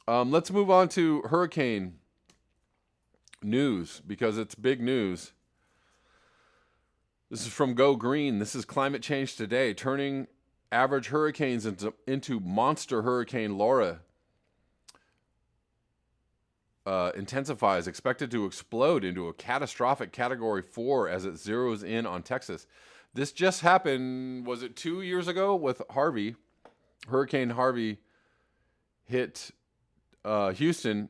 Let's move on to hurricane news because it's big news. This is from Go Green. This is Climate Change Today, turning average hurricanes into monster hurricane Laura. Intensifies, expected to explode into a catastrophic Category 4 as it zeroes in on Texas. This just happened, was it 2 years ago with Harvey? Hurricane Harvey hit Houston,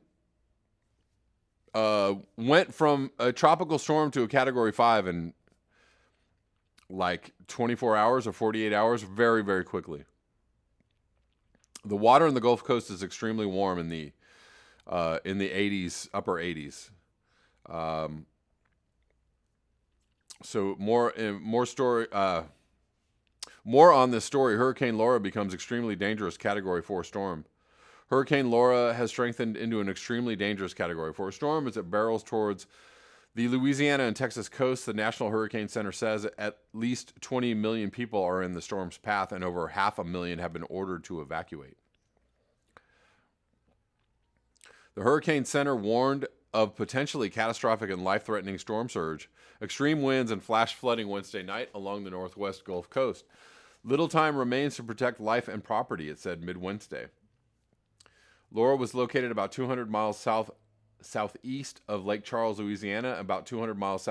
went from a tropical storm to a Category 5 in like 24 hours or 48 hours, very, very quickly. The water in the Gulf Coast is extremely warm in the 80s, upper 80s. So more on this story. Hurricane Laura becomes extremely dangerous Category 4 storm. Hurricane Laura has strengthened into an extremely dangerous Category 4 storm as it barrels towards the Louisiana and Texas coast. The National Hurricane Center says at least 20 million people are in the storm's path and over 500,000 have been ordered to evacuate. The Hurricane Center warned of potentially catastrophic and life-threatening storm surge, extreme winds, and flash flooding Wednesday night along the northwest Gulf Coast. Little time remains to protect life and property, it said mid-Wednesday. Laura was located about 200 miles southeast of Lake Charles, Louisiana, about 200 miles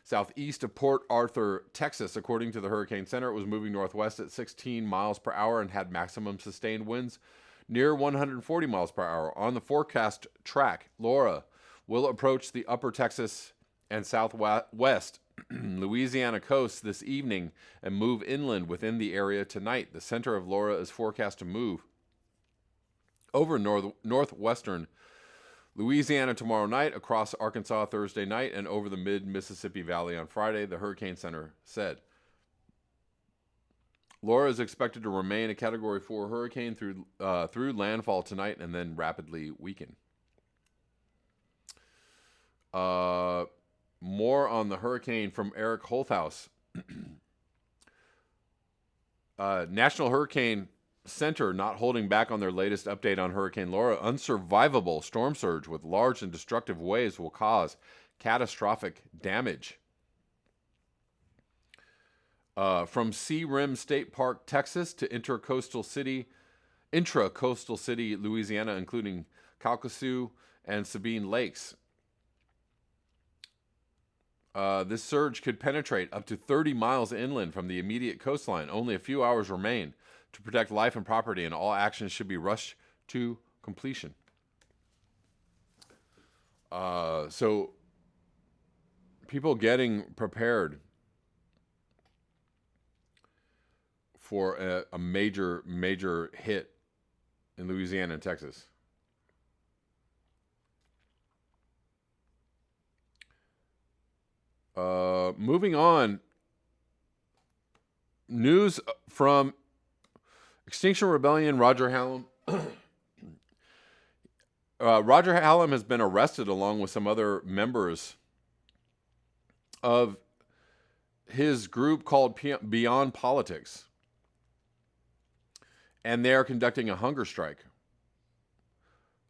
southeast of Port Arthur, Texas. According to the Hurricane Center, it was moving northwest at 16 miles per hour and had maximum sustained winds near 140 miles per hour. On the forecast track, Laura will approach the upper Texas and southwest Louisiana coast this evening and move inland within the area tonight. The center of Laura is forecast to move over northwestern Louisiana tomorrow night, across Arkansas Thursday night, and over the mid-Mississippi Valley on Friday, the Hurricane Center said. Laura is expected to remain a Category 4 hurricane through landfall tonight and then rapidly weaken. More on the hurricane from Eric Holthaus. National Hurricane Center not holding back on their latest update on Hurricane Laura. Unsurvivable storm surge with large and destructive waves will cause catastrophic damage. From Sea Rim State Park, Texas, to intracoastal city, Louisiana, including Calcasieu and Sabine Lakes. This surge could penetrate up to 30 miles inland from the immediate coastline. Only a few hours remain to protect life and property, and all actions should be rushed to completion. So people getting prepared for a major hit in Louisiana and Texas. Moving on, news from Extinction Rebellion, Roger Hallam. Roger Hallam has been arrested along with some other members of his group called Beyond Politics. And they are conducting a hunger strike.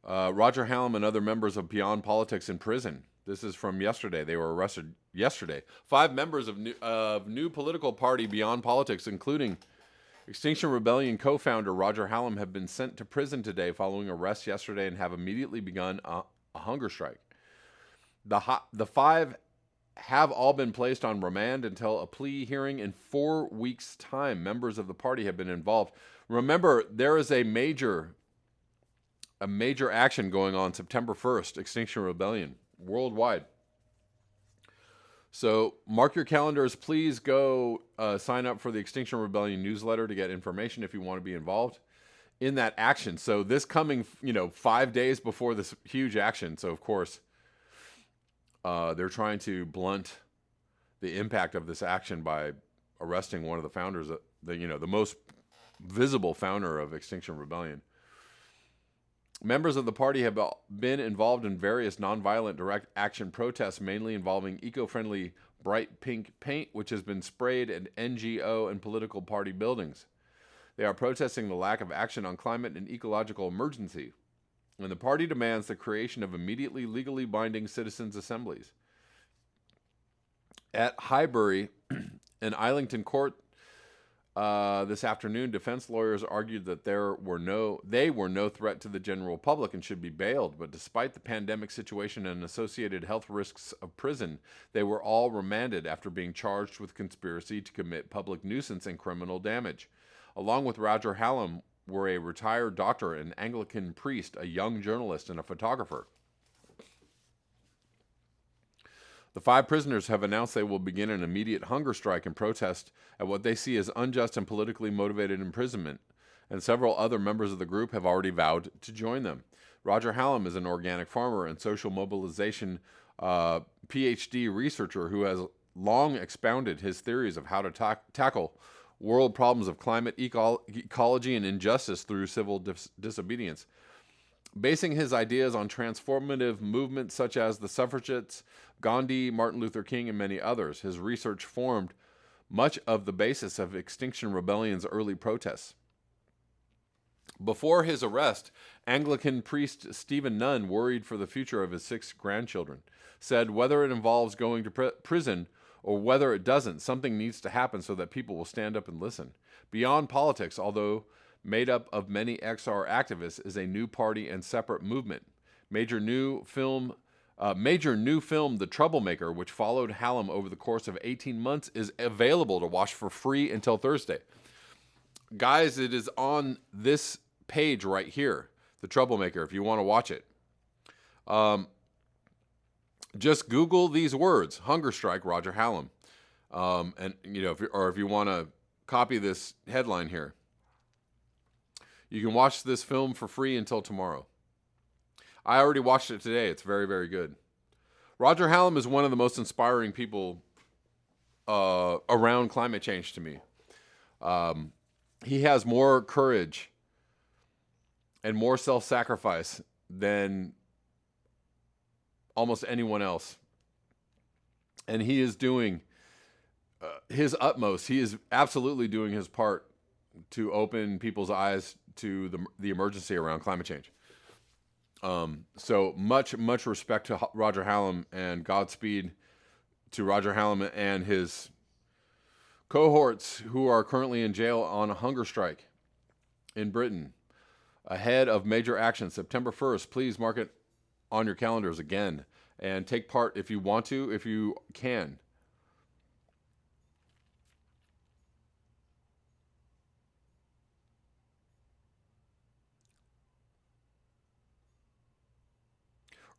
Roger Hallam and other members of Beyond Politics in prison. This is from yesterday. They were arrested yesterday. 5 members of new political party Beyond Politics, including Extinction Rebellion co-founder Roger Hallam, have been sent to prison today following arrest yesterday and have immediately begun a hunger strike. The 5 have all been placed on remand until a plea hearing in 4 weeks' time. Members of the party have been involved. Remember, there is a major action going on September 1st, Extinction Rebellion, worldwide. So mark your calendars. Please go sign up for the Extinction Rebellion newsletter to get information if you want to be involved in that action. So this coming, 5 days before this huge action. So of course, they're trying to blunt the impact of this action by arresting one of the founders, the most visible founder of Extinction Rebellion. Members of the party have been involved in various nonviolent direct action protests, mainly involving eco-friendly bright pink paint, which has been sprayed at NGO and political party buildings. They are protesting the lack of action on climate and ecological emergency. and the party demands the creation of immediately legally binding citizens' assemblies. At Highbury and Islington Court this afternoon, defense lawyers argued that they were no threat to the general public and should be bailed. But despite the pandemic situation and associated health risks of prison, they were all remanded after being charged with conspiracy to commit public nuisance and criminal damage. Along with Roger Hallam were a retired doctor, an Anglican priest, a young journalist, and a photographer. The 5 prisoners have announced they will begin an immediate hunger strike in protest at what they see as unjust and politically motivated imprisonment, and several other members of the group have already vowed to join them. Roger Hallam is an organic farmer and social mobilization PhD researcher who has long expounded his theories of how to tackle world problems of climate, ecology, and injustice through civil disobedience. Basing his ideas on transformative movements such as the suffragettes, Gandhi, Martin Luther King, and many others, his research formed much of the basis of Extinction Rebellion's early protests. Before his arrest, Anglican priest Stephen Nunn, worried for the future of his 6 grandchildren, said whether it involves going to prison or whether it doesn't, something needs to happen so that people will stand up and listen. Beyond politics, although made up of many XR activists, is a new party and separate movement. Major new film, The Troublemaker, which followed Hallam over the course of 18 months, is available to watch for free until Thursday. Guys, it is on this page right here, The Troublemaker, if you want to watch it. Just Google these words, hunger strike, Roger Hallam. And, if you want to copy this headline here, you can watch this film for free until tomorrow. I already watched it today. It's very, very good. Roger Hallam is one of the most inspiring people around climate change to me. He has more courage and more self-sacrifice than almost anyone else. And he is doing his utmost. He is absolutely doing his part to open people's eyes to the emergency around climate change. So much respect to Roger Hallam, and Godspeed to Roger Hallam and his cohorts who are currently in jail on a hunger strike in Britain. Ahead of major action, September 1st, please mark it on your calendars again and take part if you want to, if you can.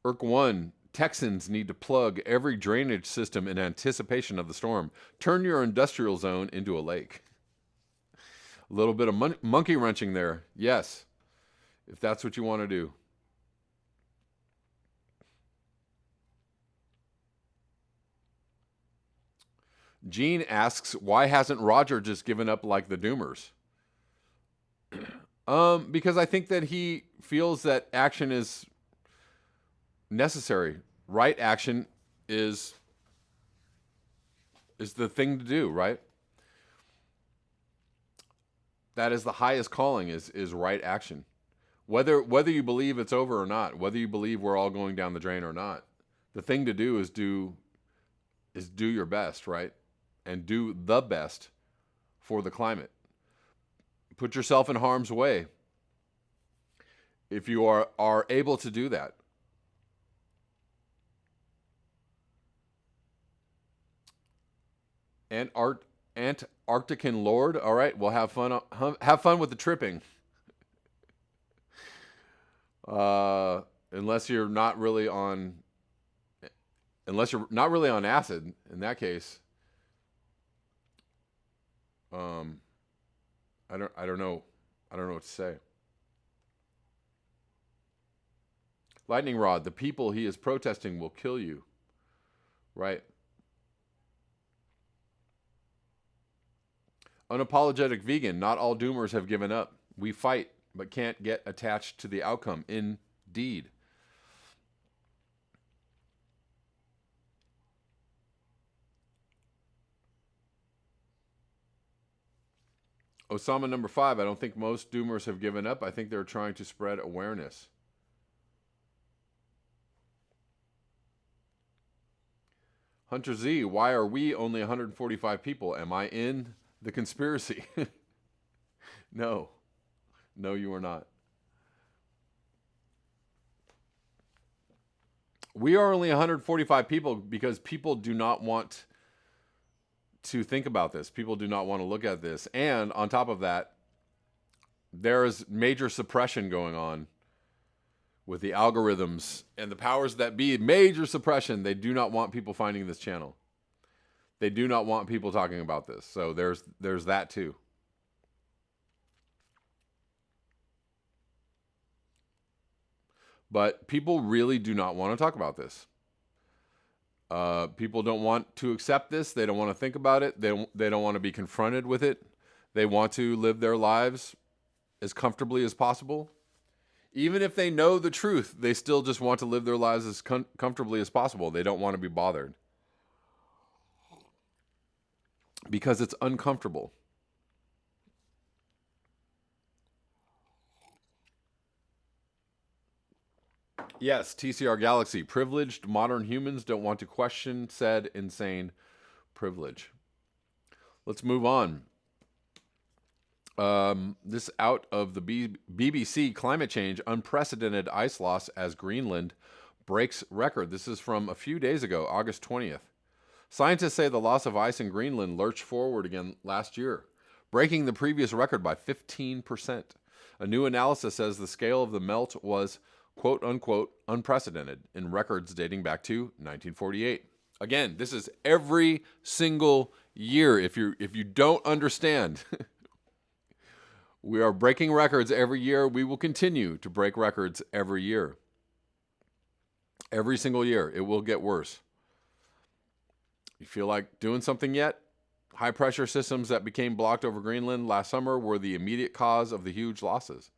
Irk 1, Texans need to plug every drainage system in anticipation of the storm. Turn your industrial zone into a lake. A little bit of monkey wrenching there. Yes, if that's what you want to do. Gene asks, why hasn't Roger just given up like the Doomers? Because I think that he feels that action is necessary. Right action is the thing to do, right? That is the highest calling, is right action. Whether you believe it's over or not, whether you believe we're all going down the drain or not, the thing to do is do your best, right? And do the best for the climate. Put yourself in harm's way if you are able to do that. Antarctican Lord, all right, we'll have fun with the tripping. Unless you're not really on acid, in that case. I don't know what to say. Lightning Rod, the people he is protesting will kill you. Right. Unapologetic Vegan, not all doomers have given up. We fight, but can't get attached to the outcome. Indeed. Osama number 5, I don't think most doomers have given up. I think they're trying to spread awareness. Hunter Z, why are we only 145 people? Am I in the conspiracy? No. No, you are not. We are only 145 people because people do not want to think about this. People do not want to look at this. And on top of that, there is major suppression going on with the algorithms and the powers that be. Major suppression. They do not want people finding this channel. They do not want people talking about this. So there's that too. But people really do not want to talk about this. People don't want to accept this. They don't want to think about it. They don't want to be confronted with it. They want to live their lives as comfortably as possible. Even if they know the truth, they still just want to live their lives as comfortably as possible. They don't want to be bothered. Because it's uncomfortable. Yes, TCR Galaxy. Privileged modern humans don't want to question said insane privilege. Let's move on. This out of the BBC climate change, unprecedented ice loss as Greenland breaks record. This is from a few days ago, August 20th. Scientists say the loss of ice in Greenland lurched forward again last year, breaking the previous record by 15%. A new analysis says the scale of the melt was quote unquote unprecedented in records dating back to 1948. Again, this is every single year. If you don't understand, we are breaking records every year. We will continue to break records every year. Every single year, it will get worse. You feel like doing something yet? High pressure systems that became blocked over Greenland last summer were the immediate cause of the huge losses.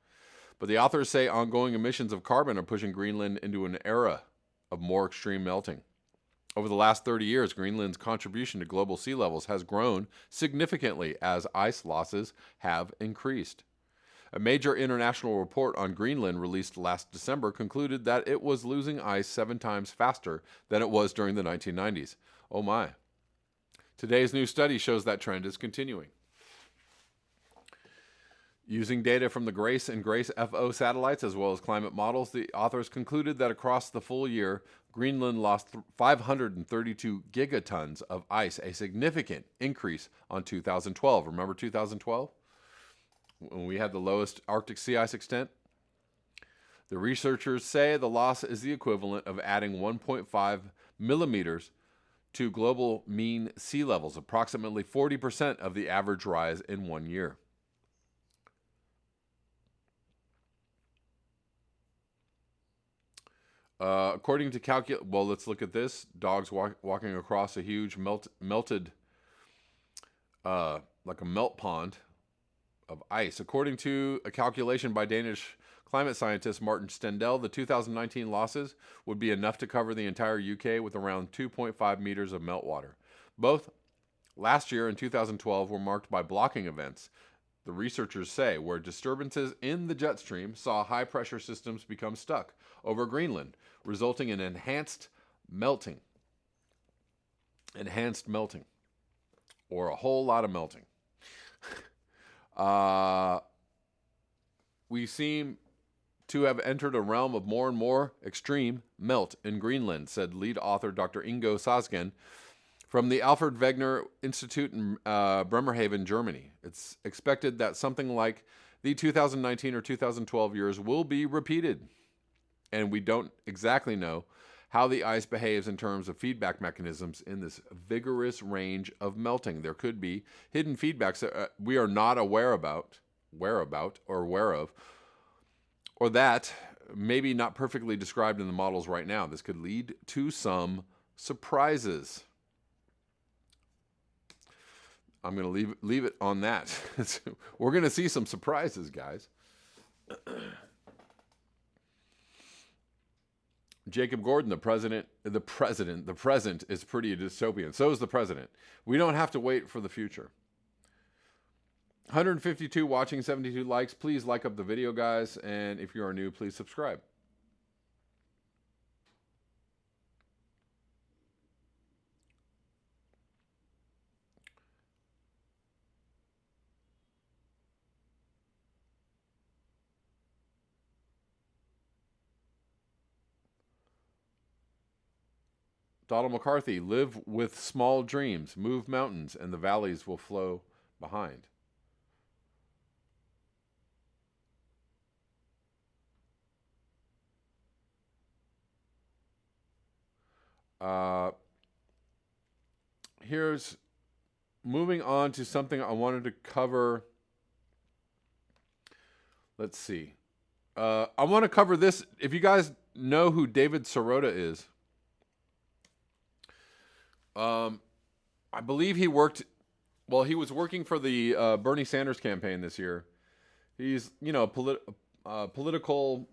But the authors say ongoing emissions of carbon are pushing Greenland into an era of more extreme melting. Over the last 30 years, Greenland's contribution to global sea levels has grown significantly as ice losses have increased. A major international report on Greenland released last December concluded that it was losing ice 7 times faster than it was during the 1990s. Oh my. Today's new study shows that trend is continuing. Using data from the GRACE and GRACE-FO satellites as well as climate models, the authors concluded that across the full year, Greenland lost 532 gigatons of ice, a significant increase on 2012. Remember 2012? When we had the lowest Arctic sea ice extent? The researchers say the loss is the equivalent of adding 1.5 millimeters to global mean sea levels, approximately 40% of the average rise in 1 year. According to let's look at this. Dogs walking across a huge melted, like a melt pond of ice. According to a calculation by Danish climate scientist Martin Stendel, the 2019 losses would be enough to cover the entire UK with around 2.5 meters of meltwater. Both last year and 2012 were marked by blocking events, the researchers say, where disturbances in the jet stream saw high-pressure systems become stuck over Greenland, resulting in enhanced melting. Enhanced melting. Or a whole lot of melting. We seem to have entered a realm of more and more extreme melt in Greenland, said lead author Dr. Ingo Sasgen from the Alfred Wegener Institute in Bremerhaven, Germany. It's expected that something like the 2019 or 2012 years will be repeated. And we don't exactly know how the ice behaves in terms of feedback mechanisms in this vigorous range of melting. There could be hidden feedbacks that we are not aware of, or that maybe not perfectly described in the models right now. This could lead to some surprises. I'm going to leave it on that. We're going to see some surprises, guys. Jacob Gordon, the present is pretty dystopian. So is the president. We don't have to wait for the future. 152 watching, 72 likes. Please like up the video, guys. And if you are new, please subscribe. Donald McCarthy, live with small dreams, move mountains, and the valleys will flow behind. Here's moving on to something I wanted to cover. Let's see. I want to cover this. If you guys know who David Sirota is, I believe he worked. Well, he was working for the Bernie Sanders campaign this year. He's, a political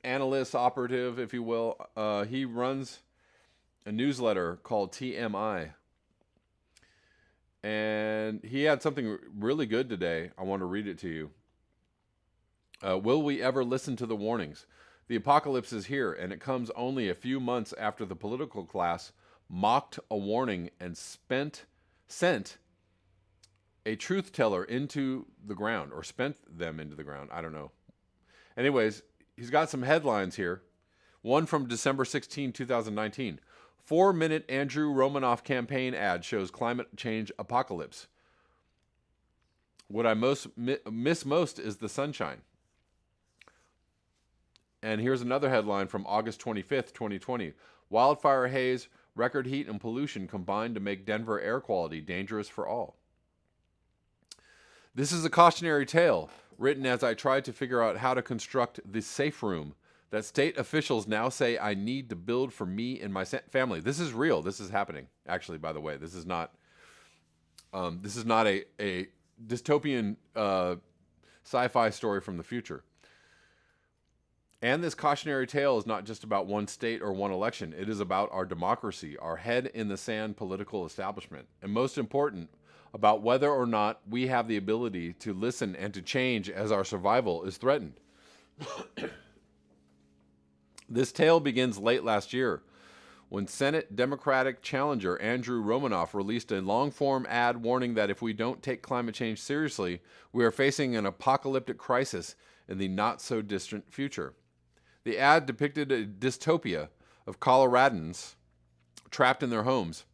analyst, operative, if you will. He runs a newsletter called TMI. And he had something really good today. I want to read it to you. Will we ever listen to the warnings? The apocalypse is here, and it comes only a few months after the political class mocked a warning and sent a truth teller into the ground, or spent them into the ground. I don't know. Anyways, he's got some headlines here. One from December 16, 2019. 4-minute Andrew Romanoff campaign ad shows climate change apocalypse. What I miss most is the sunshine. And here's another headline from August 25th, 2020. Wildfire haze, record heat, and pollution combined to make Denver air quality dangerous for all. This is a cautionary tale written as I tried to figure out how to construct the safe room that state officials now say I need to build for me and my family. This is real. This is happening. Actually, by the way, this is not a dystopian sci-fi story from the future. And this cautionary tale is not just about one state or one election. It is about our democracy, our head-in-the-sand political establishment, and most important, about whether or not we have the ability to listen and to change as our survival is threatened. This tale begins late last year when Senate Democratic challenger Andrew Romanoff released a long-form ad warning that if we don't take climate change seriously, we are facing an apocalyptic crisis in the not-so-distant future. The ad depicted a dystopia of Coloradans trapped in their homes,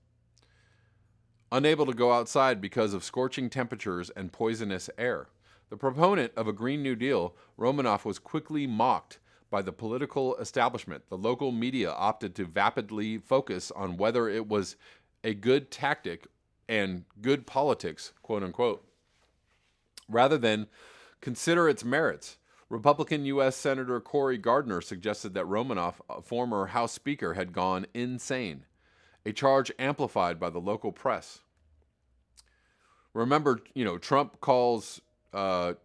unable to go outside because of scorching temperatures and poisonous air. The proponent of a Green New Deal, Romanoff was quickly mocked by the political establishment. The local media opted to vapidly focus on whether it was a good tactic and good politics, quote unquote, rather than consider its merits. Republican U.S. Senator Cory Gardner suggested that Romanoff, a former House Speaker, had gone insane, a charge amplified by the local press. Remember, Trump calls Greta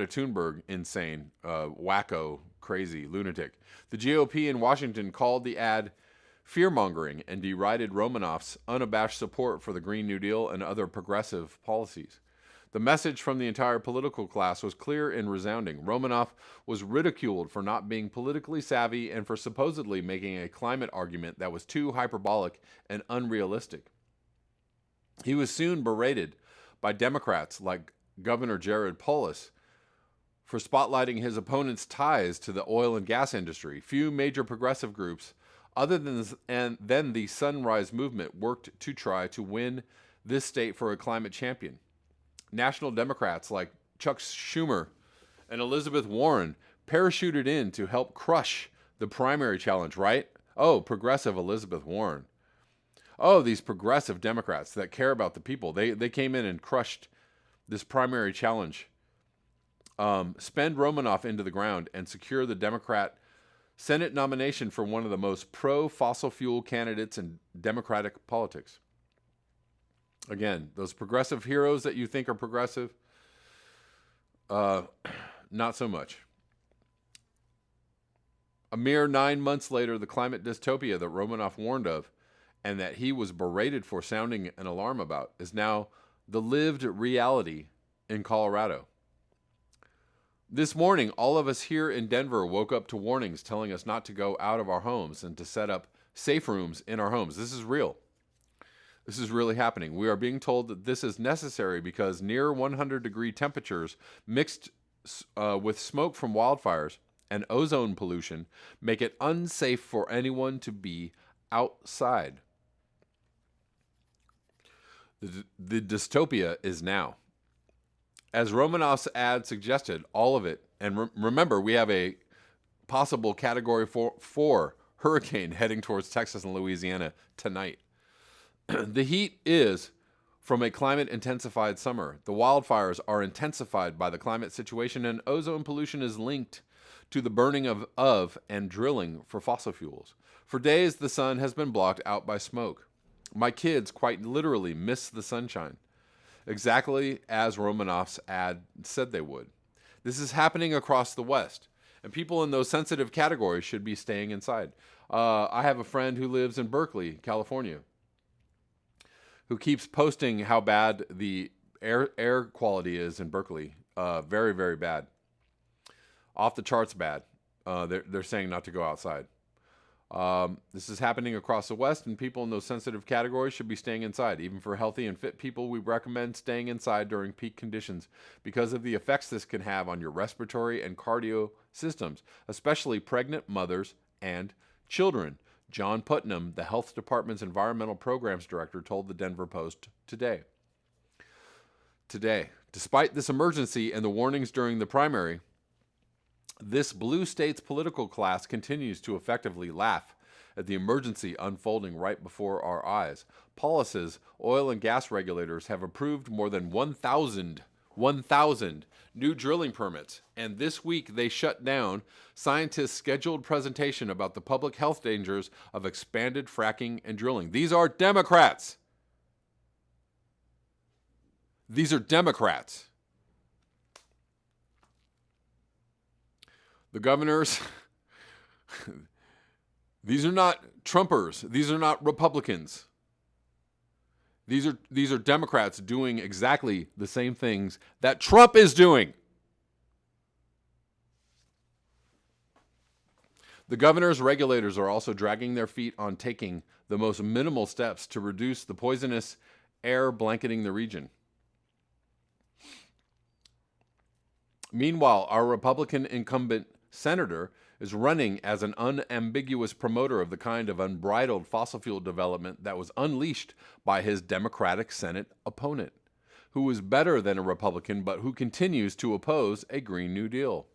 Thunberg insane, wacko, crazy, lunatic. The GOP in Washington called the ad fear-mongering and derided Romanoff's unabashed support for the Green New Deal and other progressive policies. The message from the entire political class was clear and resounding. Romanoff was ridiculed for not being politically savvy and for supposedly making a climate argument that was too hyperbolic and unrealistic. He was soon berated by Democrats like Governor Jared Polis for spotlighting his opponent's ties to the oil and gas industry. Few major progressive groups, other than the Sunrise Movement, worked to try to win this state for a climate champion. National Democrats like Chuck Schumer and Elizabeth Warren parachuted in to help crush the primary challenge, right? Oh, progressive Elizabeth Warren. Oh, these progressive Democrats that care about the people. They came in and crushed this primary challenge. Spend Romanoff into the ground and secure the Democrat Senate nomination for one of the most pro-fossil fuel candidates in Democratic politics. Again, those progressive heroes that you think are progressive, not so much. A mere 9 months later, the climate dystopia that Romanoff warned of and that he was berated for sounding an alarm about is now the lived reality in Colorado. This morning, all of us here in Denver woke up to warnings telling us not to go out of our homes and to set up safe rooms in our homes. This is real. This is really happening. We are being told that this is necessary because near 100-degree temperatures mixed with smoke from wildfires and ozone pollution make it unsafe for anyone to be outside. The dystopia is now. As Romanoff's ad suggested, all of it, and remember, we have a possible Category 4 hurricane heading towards Texas and Louisiana tonight. The heat is from a climate-intensified summer. The wildfires are intensified by the climate situation, and ozone pollution is linked to the burning of and drilling for fossil fuels. For days, the sun has been blocked out by smoke. My kids quite literally miss the sunshine, exactly as Romanoff's ad said they would. This is happening across the West, and people in those sensitive categories should be staying inside. I have a friend who lives in Berkeley, California, who keeps posting how bad the air quality is in Berkeley. Very, very bad. Off the charts bad. They're saying not to go outside. This is happening across the West, and people in those sensitive categories should be staying inside. Even for healthy and fit people, we recommend staying inside during peak conditions because of the effects this can have on your respiratory and cardio systems, especially pregnant mothers and children. John Putnam, the health department's environmental programs director, told the Denver Post today. Despite this emergency and the warnings during the primary, this blue state's political class continues to effectively laugh at the emergency unfolding right before our eyes. Policies, oil and gas regulators have approved more than 1,000 new drilling permits, and this week they shut down scientists' scheduled presentation about the public health dangers of expanded fracking and drilling. These are Democrats. These are Democrats. The governors, these are not Trumpers. These are not Republicans. These are Democrats doing exactly the same things that Trump is doing. The governor's regulators are also dragging their feet on taking the most minimal steps to reduce the poisonous air blanketing the region. Meanwhile, our Republican incumbent senator is running as an unambiguous promoter of the kind of unbridled fossil fuel development that was unleashed by his Democratic Senate opponent, who is better than a Republican but who continues to oppose a Green New Deal.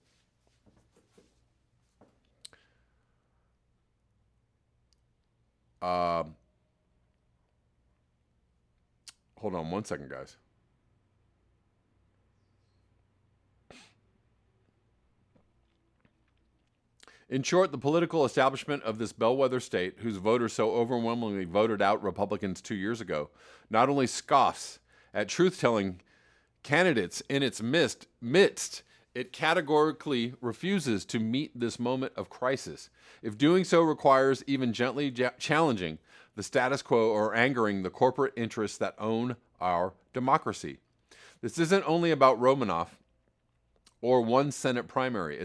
Hold on one second, guys. In short, the political establishment of this bellwether state, whose voters so overwhelmingly voted out Republicans 2 years ago, not only scoffs at truth-telling candidates in its midst, it categorically refuses to meet this moment of crisis, if doing so requires even gently challenging the status quo or angering the corporate interests that own our democracy. This isn't only about Romanoff or one Senate primary.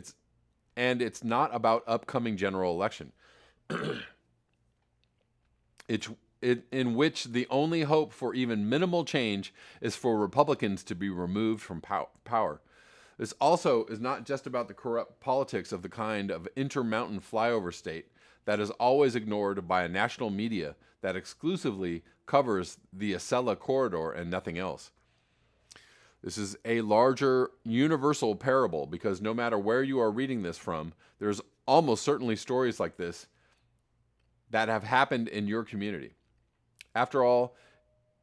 It's not about upcoming general election, in which the only hope for even minimal change is for Republicans to be removed from power. This also is not just about the corrupt politics of the kind of intermountain flyover state that is always ignored by a national media that exclusively covers the Acela corridor and nothing else. This is a larger universal parable because no matter where you are reading this from, there's almost certainly stories like this that have happened in your community. After all,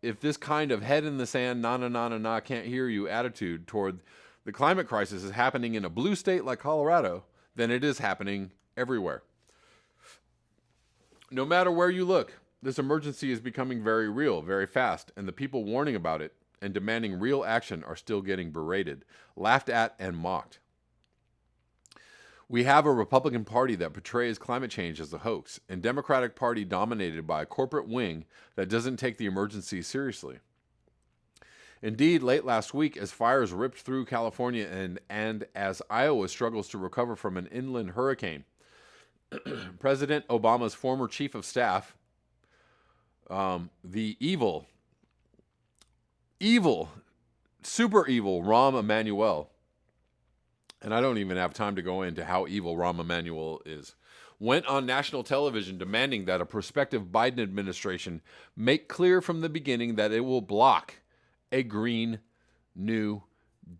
if this kind of head in the sand, na can't hear you attitude toward the climate crisis is happening in a blue state like Colorado, then it is happening everywhere. No matter where you look, this emergency is becoming very real, very fast, and the people warning about it and demanding real action are still getting berated, laughed at, and mocked. We have a Republican Party that portrays climate change as a hoax, and Democratic Party dominated by a corporate wing that doesn't take the emergency seriously. Indeed, late last week, as fires ripped through California and as Iowa struggles to recover from an inland hurricane, President Obama's former chief of staff, the evil, super evil Rahm Emanuel, and I don't even have time to go into how evil Rahm Emanuel is, went on national television demanding that a prospective Biden administration make clear from the beginning that it will block a Green New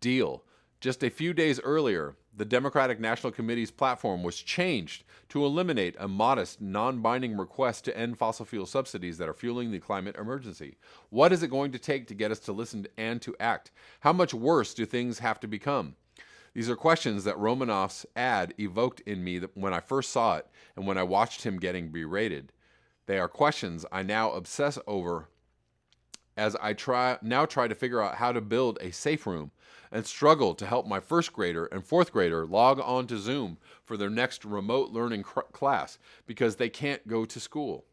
Deal. Just a few days earlier, the Democratic National Committee's platform was changed to eliminate a modest, non-binding request to end fossil fuel subsidies that are fueling the climate emergency. What is it going to take to get us to listen and to act? How much worse do things have to become? These are questions that Romanoff's ad evoked in me when I first saw it and when I watched him getting berated. They are questions I now obsess over as I try to figure out how to build a safe room and struggle to help my first grader and fourth grader log on to Zoom for their next remote learning class because they can't go to school.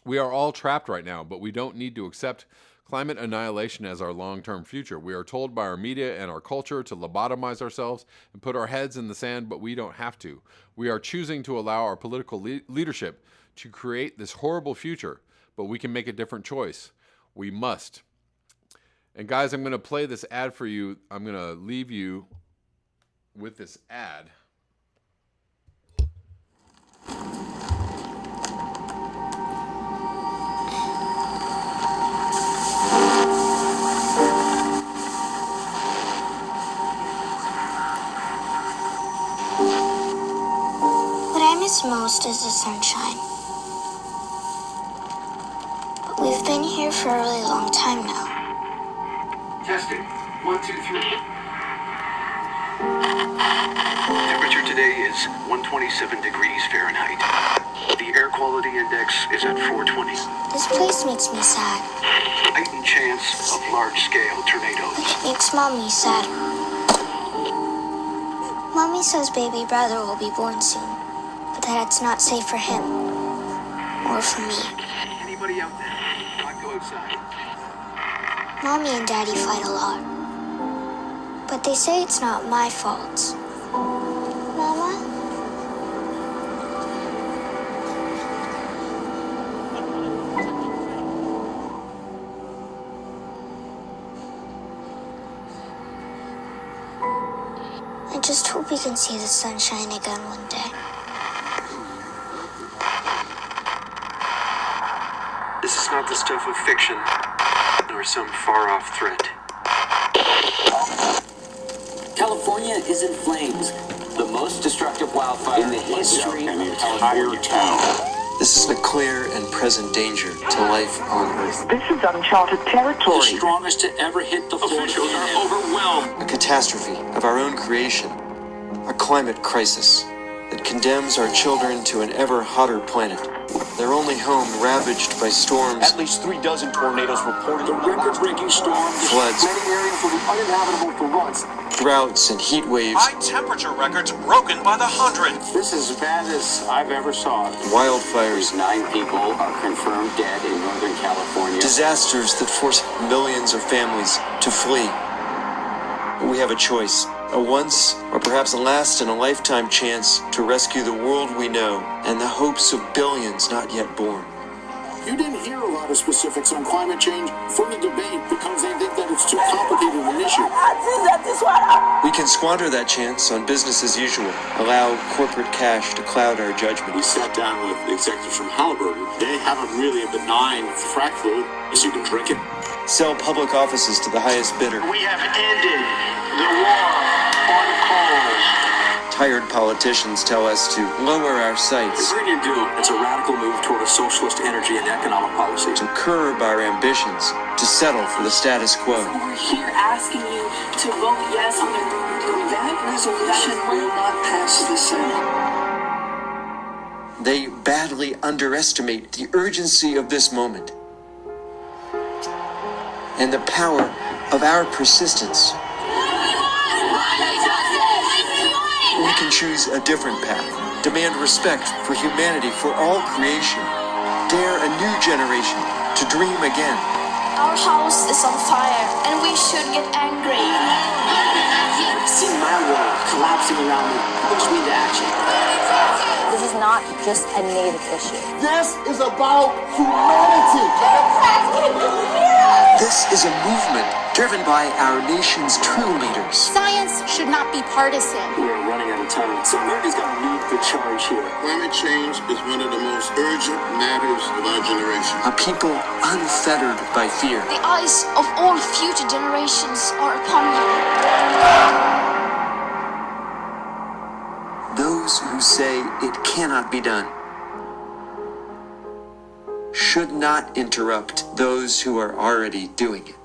We are all trapped right now, but we don't need to accept climate annihilation as our long-term future. We are told by our media and our culture to lobotomize ourselves and put our heads in the sand, but we don't have to. We are choosing to allow our political leadership to create this horrible future, but we can make a different choice. We must. And guys, I'm going to play this ad for you. I'm going to leave you with this ad. What I miss most is the sunshine. But we've been here for a really long time now. Testing. 1, 2, 3. Temperature today is 127 degrees Fahrenheit. The air quality index is at 420. This place makes me sad. Heightened chance of large-scale tornadoes. It makes Mommy sad. Mommy says baby brother will be born soon, but that it's not safe for him. Or for me. Anybody out there? Not go outside. Mommy and Daddy fight a lot. But they say it's not my fault. Mama? I just hope we can see the sunshine again one day. This is not the stuff of fiction, nor some far-off threat. California is in flames. The most destructive wildfire in the history of the entire town. This is a clear and present danger to life on Earth. This is uncharted territory. The strongest to ever hit the floor. Officials are overwhelmed. A catastrophe of our own creation. A climate crisis that condemns our children to an ever hotter planet. Their only home ravaged by storms. At least 3 dozen tornadoes reported. The record-breaking storm. Floods. Many areas will be uninhabitable for months. Droughts and heat waves. High temperature records broken by the hundreds. This is as bad as I've ever saw it. Wildfires. 9 people are confirmed dead in Northern California. Disasters that force millions of families to flee. We have a choice. A once, or perhaps a last in a lifetime chance to rescue the world we know and the hopes of billions not yet born. You didn't hear a lot of specifics on climate change from the debate because they think that it's too complicated an issue. We can squander that chance on business as usual, allow corporate cash to cloud our judgment. We sat down with executives from Halliburton. They have a really benign frac fluid, so you can drink it. Sell public offices to the highest bidder. We have ended the war on coal. Tired politicians tell us to lower our sights, The Green New Deal is a radical move toward a socialist energy and economic policy. to curb our ambitions, to settle for the status quo. We're here asking you to vote yes on the that resolution will not pass the Senate. They badly underestimate the urgency of this moment and the power of our persistence. We can choose a different path, demand respect for humanity, for all creation, dare a new generation to dream again. Our house is on fire, and we should get angry. I've seen my world collapsing around me. Push me to action. This is not just a native issue. This is about humanity. This is a movement driven by our nation's true leaders. Science should not be partisan. We're running out of time, so America's got to lead the charge here. Climate change is one of the most urgent matters of our generation. A people unfettered by fear. The eyes of all future generations are upon you. Those who say it cannot be done should not interrupt those who are already doing it.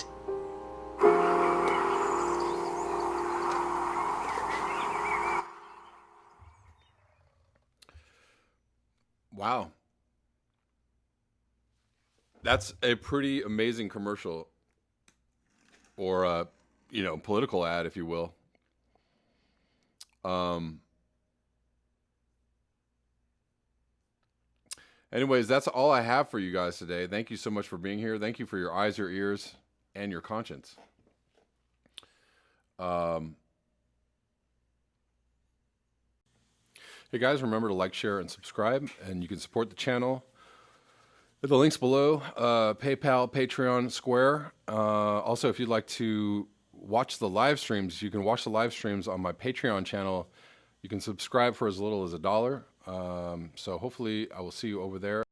Wow. That's a pretty amazing commercial, or a, political ad, if you will. Anyways, that's all I have for you guys today. Thank you so much for being here. Thank you for your eyes, your ears, and your conscience. Hey guys, remember to like, share, and subscribe, and you can support the channel at the links below, PayPal, Patreon, Square. Also, if you'd like to watch the live streams, you can watch the live streams on my Patreon channel. You can subscribe for as little as $1. So hopefully I will see you over there.